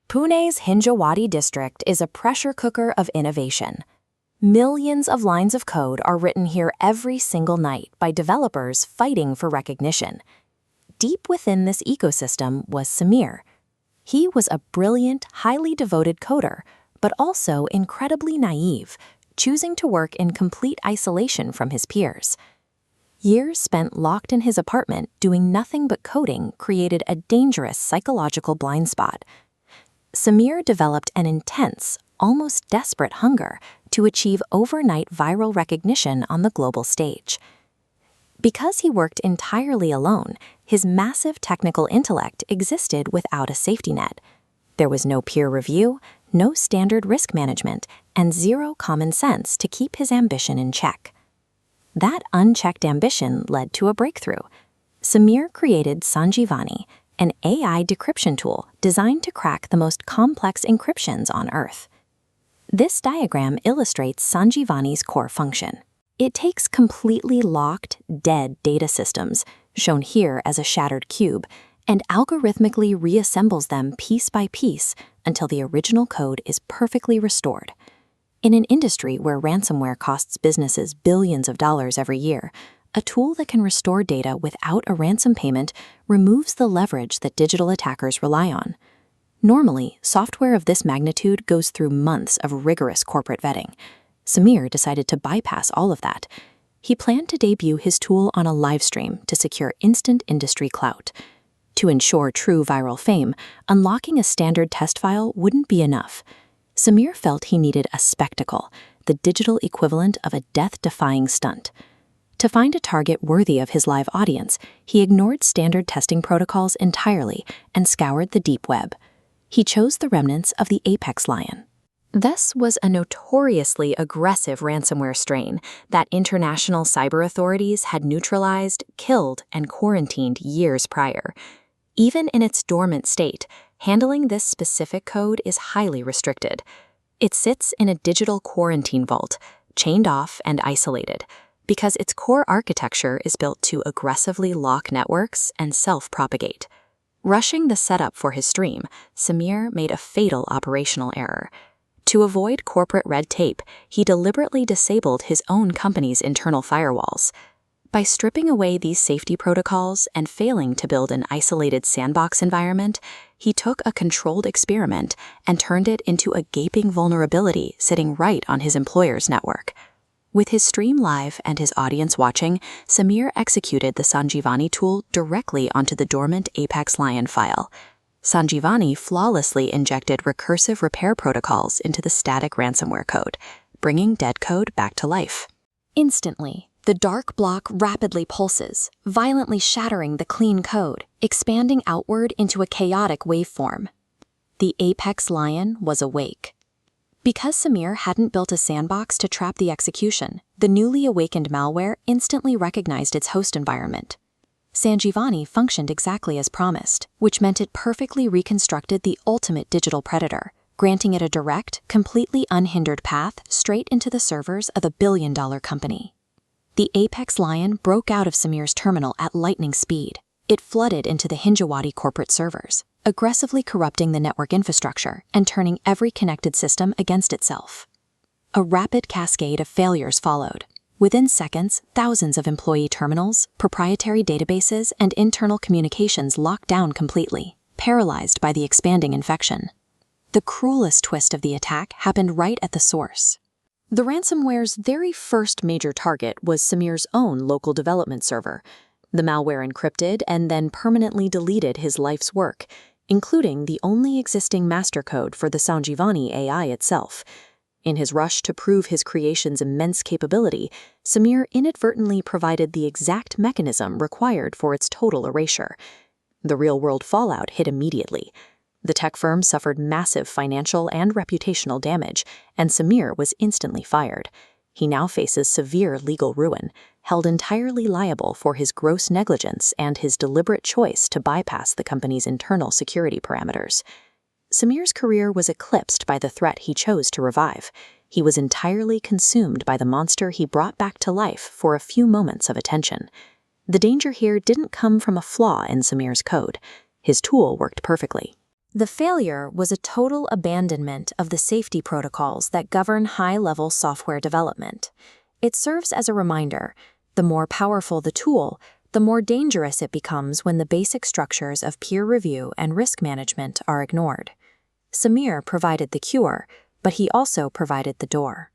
Pune's Hinjawadi district is a pressure cooker of innovation. Millions of lines of code are written here every single night by developers fighting for recognition. Deep within this ecosystem was Samir. He was a brilliant, highly devoted coder, but also incredibly naive, choosing to work in complete isolation from his peers. Years spent locked in his apartment doing nothing but coding created a dangerous psychological blind spot. Samir developed an intense, almost desperate hunger to achieve overnight viral recognition on the global stage. Because he worked entirely alone, his massive technical intellect existed without a safety net. There was no peer review, no standard risk management, and zero common sense to keep his ambition in check. That unchecked ambition led to a breakthrough. Samir created Sanjivani, an AI decryption tool designed to crack the most complex encryptions on Earth. This diagram illustrates Sanjivani's core function. It takes completely locked, dead data systems, shown here as a shattered cube, and algorithmically reassembles them piece by piece until the original code is perfectly restored. In an industry where ransomware costs businesses billions of dollars every year, a tool that can restore data without a ransom payment removes the leverage that digital attackers rely on. Normally, software of this magnitude goes through months of rigorous corporate vetting. Samir decided to bypass all of that. He planned to debut his tool on a live stream to secure instant industry clout. To ensure true viral fame, unlocking a standard test file wouldn't be enough. Samir felt he needed a spectacle, the digital equivalent of a death-defying stunt. To find a target worthy of his live audience, he ignored standard testing protocols entirely and scoured the deep web. He chose the remnants of the Apex lion. This was a notoriously aggressive ransomware strain that international cyber authorities had neutralized, killed, and quarantined years prior. Even in its dormant state, handling this specific code is highly restricted. It sits in a digital quarantine vault, chained off and isolated, because its core architecture is built to aggressively lock networks and self-propagate. Rushing the setup for his stream, Samir made a fatal operational error. To avoid corporate red tape, he deliberately disabled his own company's internal firewalls. By stripping away these safety protocols and failing to build an isolated sandbox environment, he took a controlled experiment and turned it into a gaping vulnerability sitting right on his employer's network. With his stream live and his audience watching, Samir executed the Sanjivani tool directly onto the dormant Apex Lion file. Sanjivani flawlessly injected recursive repair protocols into the static ransomware code, bringing dead code back to life. Instantly, the dark block rapidly pulses, violently shattering the clean code, expanding outward into a chaotic waveform. The Apex Lion was awake. Because Samir hadn't built a sandbox to trap the execution, the newly awakened malware instantly recognized its host environment. Sanjivani functioned exactly as promised, which meant it perfectly reconstructed the ultimate digital predator, granting it a direct, completely unhindered path straight into the servers of a billion-dollar company. The Apex Lion broke out of Samir's terminal at lightning speed. It flooded into the Hinjawadi corporate servers, aggressively corrupting the network infrastructure and turning every connected system against itself. A rapid cascade of failures followed. Within seconds, thousands of employee terminals, proprietary databases, and internal communications locked down completely, paralyzed by the expanding infection. The cruelest twist of the attack happened right at the source. The ransomware's very first major target was Samir's own local development server. The malware encrypted and then permanently deleted his life's work, including the only existing master code for the Sanjivani AI itself. In his rush to prove his creation's immense capability, Samir inadvertently provided the exact mechanism required for its total erasure. The real-world fallout hit immediately. The tech firm suffered massive financial and reputational damage, and Samir was instantly fired. He now faces severe legal ruin, held entirely liable for his gross negligence and his deliberate choice to bypass the company's internal security parameters. Samir's career was eclipsed by the threat he chose to revive. He was entirely consumed by the monster he brought back to life for a few moments of attention. The danger here didn't come from a flaw in Samir's code. His tool worked perfectly. The failure was a total abandonment of the safety protocols that govern high-level software development. It serves as a reminder: the more powerful the tool, the more dangerous it becomes when the basic structures of peer review and risk management are ignored. Samir provided the cure, but he also provided the door.